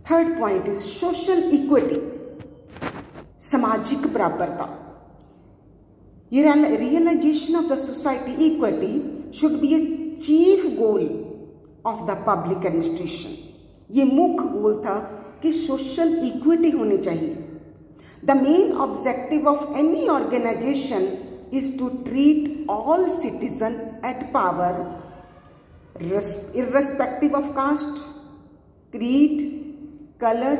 Third point is social equity, सामाजिक बराबरता। Realization of the society equity should be a chief goal of the public administration. ये मुख्य goal था कि social equity होनी चाहिए। The main objective of any organization is to treat all citizen at power irrespective of caste, creed, color,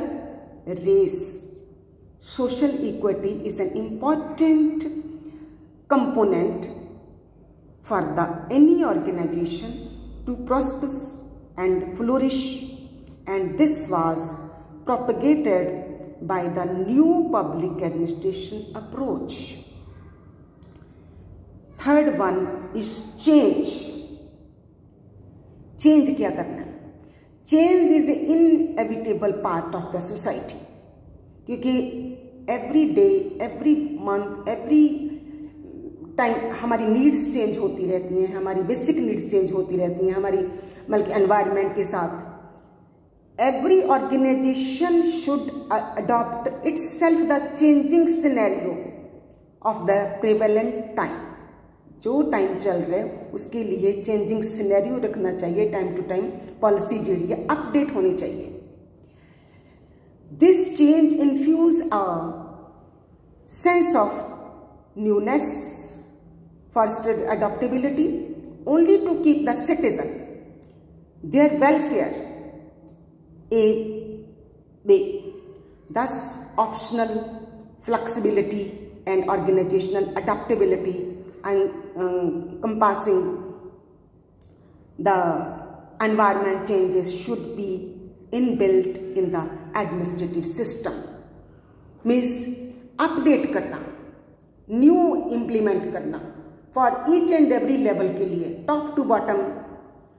race. Social equity is an important component for any organization to prosper and flourish, and this was propagated by the new public administration approach. Third one is change. Change क्या करना है? Change is a inevitable part of the society, क्योंकि every day, every month, every time हमारी needs change होती रहती हैं, हमारी basic needs change होती रहती हैं, हमारी बल्कि एनवायरनमेंट के साथ। Every organization should adopt itself the changing scenario of the prevalent time. जो टाइम चल रहा है उसके लिए चेंजिंग सिनेरियो रखना चाहिए, टाइम टू टाइम पॉलिसी जी है अपडेट होनी चाहिए। This change infuse a sense of newness, first adaptability only to keep the citizen their welfare a way, thus optional flexibility and organizational adaptability and compassing the environment changes should be inbuilt in the administrative system. Means update करना, new implement करना for each and every level के लिए, top to bottom,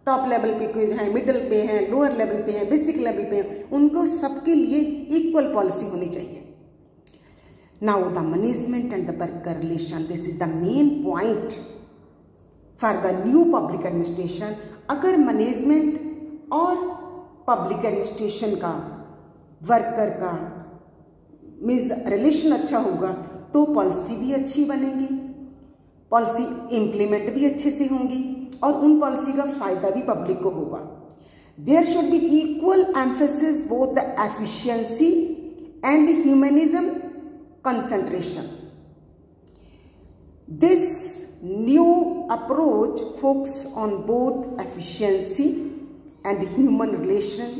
top level पे कोई हैं, middle पे हैं, lower level पे हैं, बेसिक लेवल पे हैं, उनको सबके लिए इक्वल पॉलिसी होनी चाहिए। Now the management and the worker relation, this is the main point for the new public administration. अगर मैनेजमेंट और पब्लिक एडमिनिस्ट्रेशन का, वर्कर का मीन्स रिलेशन अच्छा होगा तो पॉलिसी भी अच्छी बनेगी, पॉलिसी इम्प्लीमेंट भी अच्छे से होंगी और उन पॉलिसी का फायदा भी पब्लिक को होगा। There should be equal emphasis both the efficiency and humanism concentration. This new approach focuses on both efficiency and human relation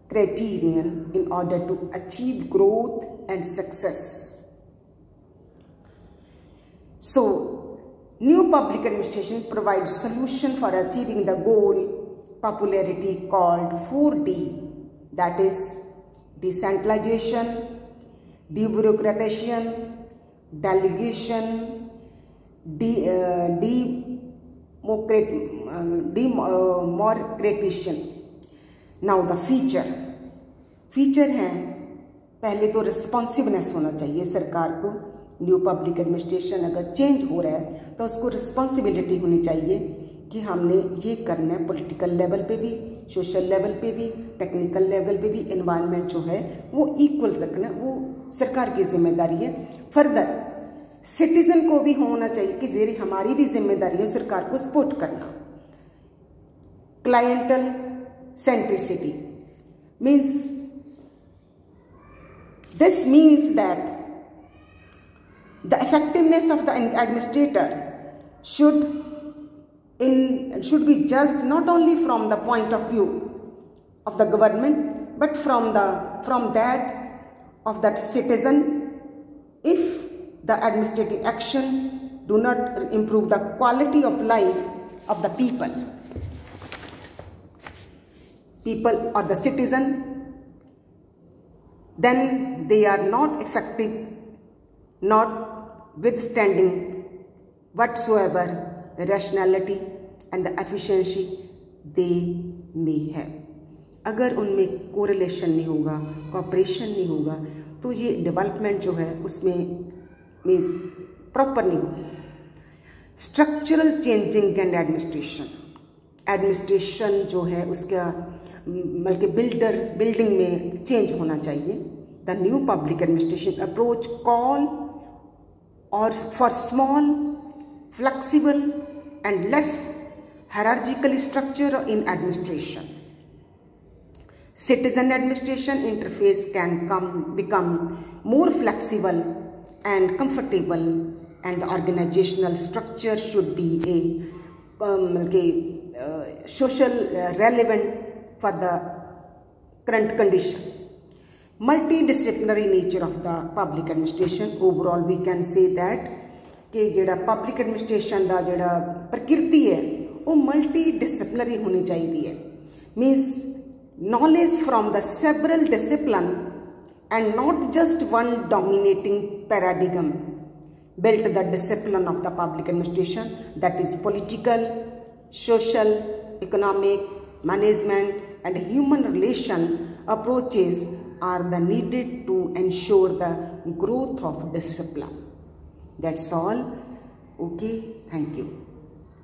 criterion in order to achieve growth and success. So, new public administration provides solution for achieving the goal popularity called 4D, that is decentralization, debureaucratization, delegation, democratization. Now the feature है, पहले तो responsiveness होना चाहिए सरकार को। New public administration अगर change हो रहा है तो उसको रिस्पॉन्सिबिलिटी होनी चाहिए कि हमने ये करना है, पॉलिटिकल लेवल पे भी, सोशल लेवल पे भी, टेक्निकल लेवल पे भी एनवायरनमेंट जो है वो इक्वल रखना, वो सरकार की जिम्मेदारी है। फर्दर सिटीजन को भी होना चाहिए कि जेरी हमारी भी जिम्मेदारी है सरकार को सपोर्ट करना। Clientele centricity means, this means that the effectiveness of the administrator should be judged not only from the point of view of the government but from that of that citizen. If the administrative action do not improve the quality of life of the people or the citizen, then they are not effective, not withstanding whatsoever rationality and the efficiency they may have. अगर उनमें correlation नहीं होगा, cooperation नहीं होगा तो ये development जो है उसमें मीन्स प्रॉपर नहीं होगी। स्ट्रक्चरल चेंजिंग एंड एडमिनिस्ट्रेशन जो है उसका बल्कि बिल्डिंग में चेंज होना चाहिए। The new public administration approach call और for small, flexible and less hierarchical structure in administration. Citizen administration interface can become more flexible and comfortable, and the organizational structure should be social relevant for the current condition. Multidisciplinary nature of the public administration. Overall we can say that कि जिहड़ा public administration का जिहड़ा प्रकृति है वो multi disciplinary होनी चाहिए। Means knowledge from the several discipline and not just one dominating paradigm built the discipline of the public administration, that is political, social, economic, management and human relation approaches are the needed to ensure the growth of discipline. That's all. Okay, thank you.